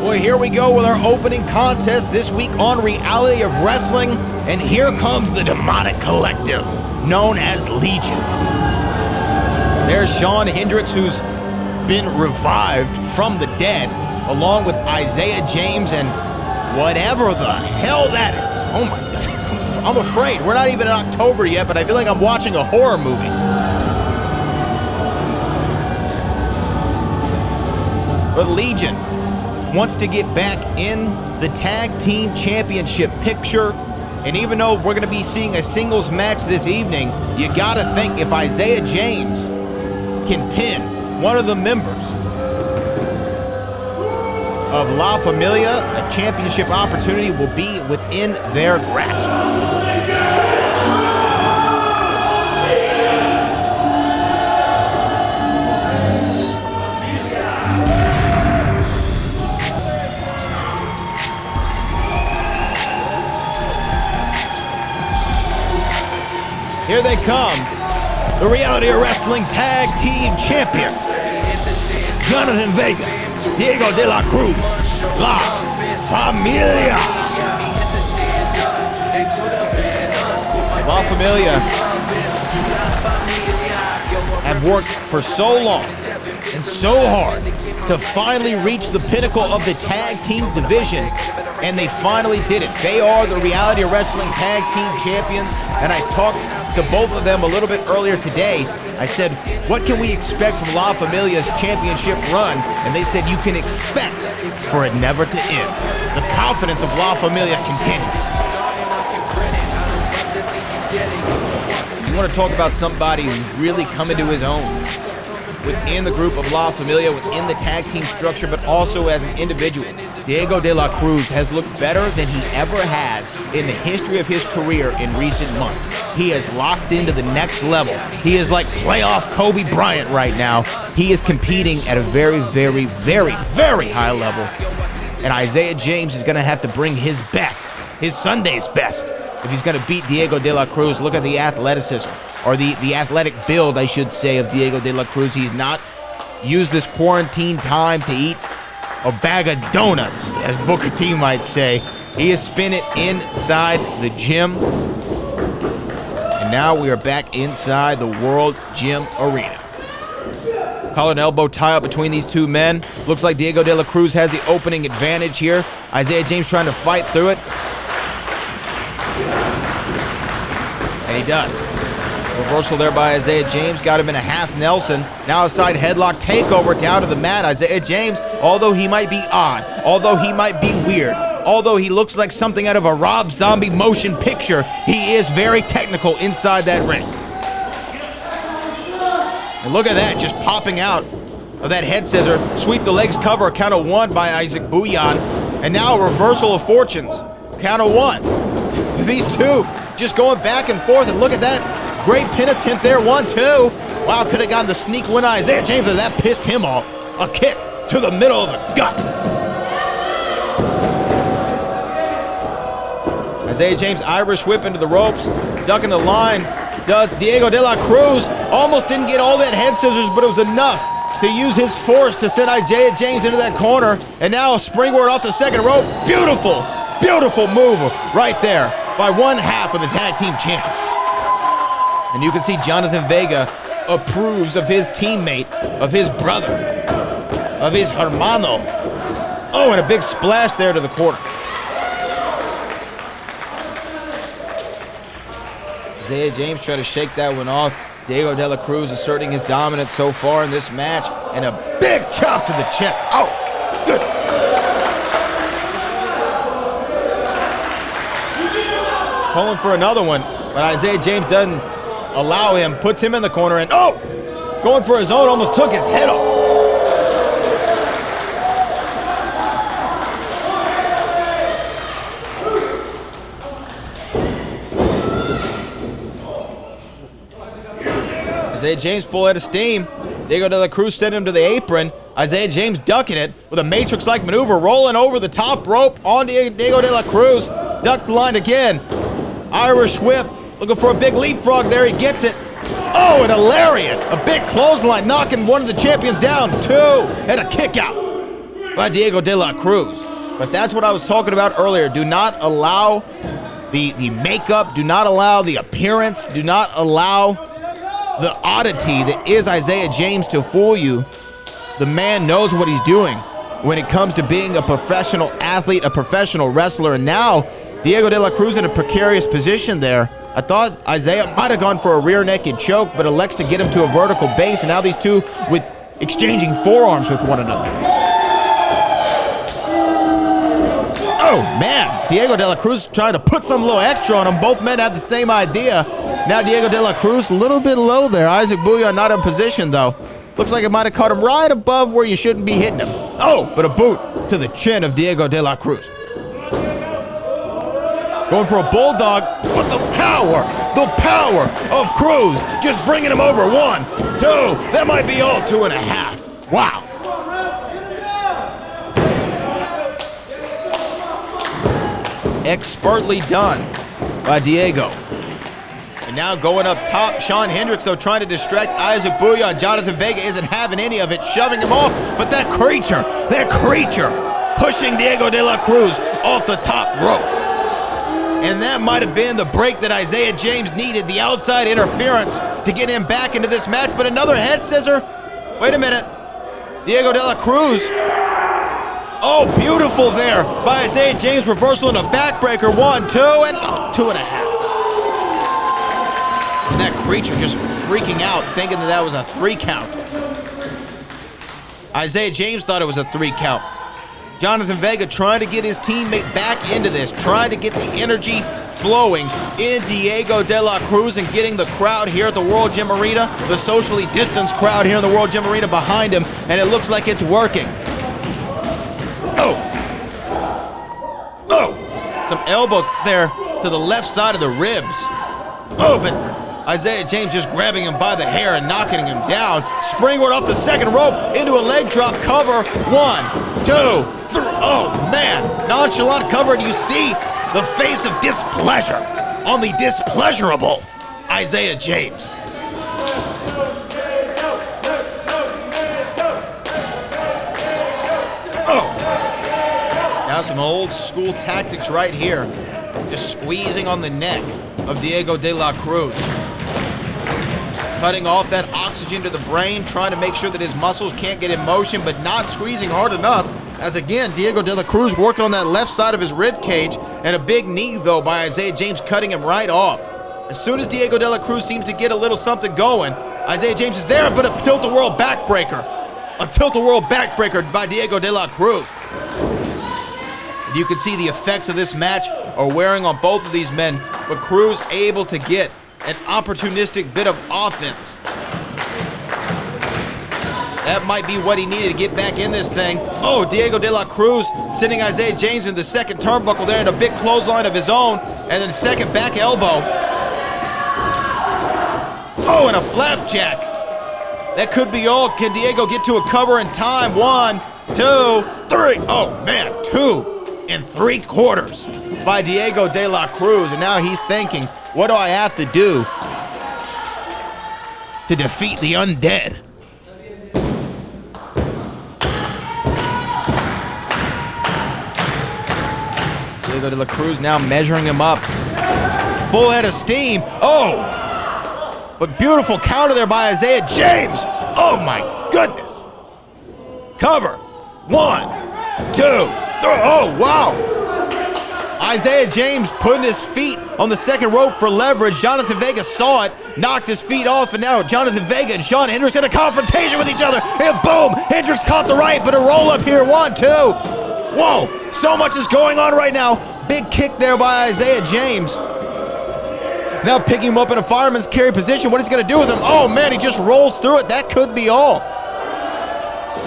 Well, here we go with our opening contest this week on Reality of Wrestling, and here comes the demonic collective known as Legion. There's Shawn Hendricks, who's been revived from the dead, along with Isaiah James and whatever the hell that is. Oh my God, I'm afraid. We're not even in October yet, but I feel like I'm watching a horror movie. But Legion wants to get back in the tag team championship picture. And even though we're going to be seeing a singles match this evening, you got to think if Isaiah James can pin one of the members of La Familia, a championship opportunity will be within their grasp. Here they come, the Reality of Wrestling Tag Team Champions, Jonathan Vega, Diego de la Cruz, La Familia. La Familia have worked for so long and so hard to finally reach the pinnacle of the tag team division, and they finally did it. They are the Reality of Wrestling Tag Team Champions, and I talked to both of them a little bit earlier today. I said, what can we expect from La Familia's championship run? And they said, you can expect for it never to end. The confidence of La Familia continues. You want to talk about somebody who's really coming to his own within the group of La Familia, within the tag team structure, but also as an individual. Diego de la Cruz has looked better than he ever has in the history of his career in recent months. He has locked into the next level. He is like playoff Kobe Bryant right now. He is competing at a very, very, very, very high level. And Isaiah James is going to have to bring his best, his Sunday's best, if he's going to beat Diego de la Cruz. Look at the athleticism, or the athletic build, I should say, of Diego de la Cruz. He's not used this quarantine time to eat a bag of donuts, as Booker T might say. He has spent it inside the gym. And now we are back inside the World Gym Arena. Collar and elbow tie up between these two men. Looks like Diego de la Cruz has the opening advantage here. Isaiah James trying to fight through it. And he does. Reversal there by Isaiah James. Got him in a half Nelson. Now a side headlock takeover down to the mat. Isaiah James, although he might be odd, although he might be weird, although he looks like something out of a Rob Zombie motion picture, he is very technical inside that ring. And look at that, just popping out of that head scissor. Sweep the legs cover, count of one by Isaac Bouillon. And now a reversal of fortunes. Count of one. These two just going back and forth, and look at that. Great pin attempt there, 1-2. Wow, could have gotten the sneak win. Isaiah James, and that pissed him off. A kick to the middle of the gut. Isaiah James, Irish whip into the ropes, ducking the line. Does Diego de la Cruz. Almost didn't get all that head scissors, but it was enough to use his force to send Isaiah James into that corner. And now a springboard off the second rope. Beautiful, beautiful move right there by one half of the tag team champion. And you can see Jonathan Vega approves of his teammate, of his brother, of his hermano. Oh, and a big splash there to the corner. Isaiah James trying to shake that one off. Diego de la Cruz asserting his dominance so far in this match. And a big chop to the chest. Oh, good. Pulling for another one, but Isaiah James doesn't allow him, puts him in the corner, and oh, going for his own, almost took his head off. Isaiah James full head of steam. Diego de la Cruz sent him to the apron. Isaiah James ducking it with a Matrix-like maneuver, rolling over the top rope on Diego de la Cruz. Ducked the line again. Irish whip, looking for a big leapfrog there. He gets it. Oh, and a lariat. A big clothesline, knocking one of the champions down. Two, and a kick out. by Diego De La Cruz. But that's what I was talking about earlier. Do not allow the makeup, do not allow the appearance, do not allow the oddity that is Isaiah James to fool you. The man knows what he's doing when it comes to being a professional athlete, a professional wrestler. And now Diego De La Cruz in a precarious position there. I thought Isaiah might have gone for a rear naked choke, but elects to get him to a vertical base. And now these two with exchanging forearms with one another. Oh, man. Diego De La Cruz trying to put some little extra on him. Both men had the same idea. Now Diego De La Cruz a little bit low there. Isaac Bouillon not in position, though. Looks like it might have caught him right above where you shouldn't be hitting him. Oh, but a boot to the chin of Diego De La Cruz. Going for a bulldog, but the power of Cruz just bringing him over. 1, 2, that might be all 2.5. Wow. Expertly done by Diego. And now going up top, Shawn Hendricks, though, trying to distract Isaac Bouillon. Jonathan Vega isn't having any of it, shoving him off. But that creature pushing Diego De La Cruz off the top rope. And that might have been the break that Isaiah James needed, the outside interference to get him back into this match. But another head scissor. Wait a minute. Diego De La Cruz. Oh, beautiful there by Isaiah James. Reversal and a backbreaker. 1, 2, and 2.5. And that creature just freaking out, thinking that was a 3 count. Isaiah James thought it was a 3 count. Jonathan Vega trying to get his teammate back into this, trying to get the energy flowing in Diego De La Cruz and getting the crowd here at the World Gym Arena, the socially distanced crowd here in the World Gym Arena behind him, and it looks like it's working. Oh! Some elbows there to the left side of the ribs. Oh, but Isaiah James just grabbing him by the hair and knocking him down. Springboard off the second rope into a leg drop cover. 1, 2, 3. Oh, man. Nonchalant cover, and you see the face of displeasure on the displeasurable Isaiah James. Oh. Now some old school tactics right here. Just squeezing on the neck of Diego De La Cruz. Cutting off that oxygen to the brain, trying to make sure that his muscles can't get in motion, but not squeezing hard enough. As again, Diego De La Cruz working on that left side of his rib cage, and a big knee, though, by Isaiah James cutting him right off. As soon as Diego De La Cruz seems to get a little something going, Isaiah James is there, but a tilt-a-whirl backbreaker. A tilt-a-whirl backbreaker by Diego De La Cruz. And you can see the effects of this match are wearing on both of these men, but Cruz able to get an opportunistic bit of offense. That might be what he needed to get back in this thing. Oh, Diego De La Cruz sending Isaiah James in the second turnbuckle there, and a big clothesline of his own, and then second back elbow. Oh, and a flapjack. That could be all. Can Diego get to a cover in time? 1, 2, 3. Oh, man, 2 3/4 by Diego De La Cruz. And now he's thinking, what do I have to do to defeat the undead? Diego De La Cruz now measuring him up. Full head of steam. Oh! But beautiful counter there by Isaiah James. Oh my goodness. Cover. 1, 2, 3. Oh, wow. Isaiah James putting his feet on the second rope for leverage. Jonathan Vega saw it, knocked his feet off, and now Jonathan Vega and Shawn Hendricks in a confrontation with each other. And boom, Hendricks caught the right, but a roll up here. 1, 2. Whoa, so much is going on right now. Big kick there by Isaiah James. Now picking him up in a fireman's carry position. What he's going to do with him? Oh, man, he just rolls through it. That could be all.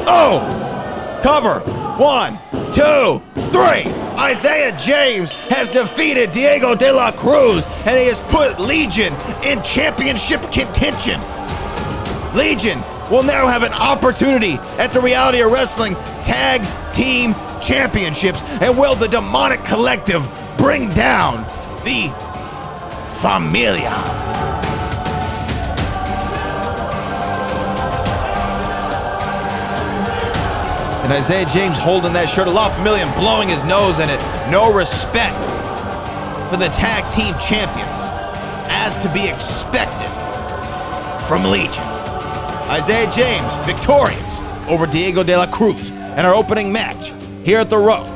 Oh, cover. 1, 2, 3. Isaiah James has defeated Diego De La Cruz, and he has put Legion in championship contention. Legion will now have an opportunity at the Reality of Wrestling Tag Team Championships, and will the Demonic Collective bring down the Familia? And Isaiah James holding that shirt of La Familia and blowing his nose in it. No respect for the tag team champions, as to be expected from Legion. Isaiah James victorious over Diego de la Cruz in our opening match here at the Row.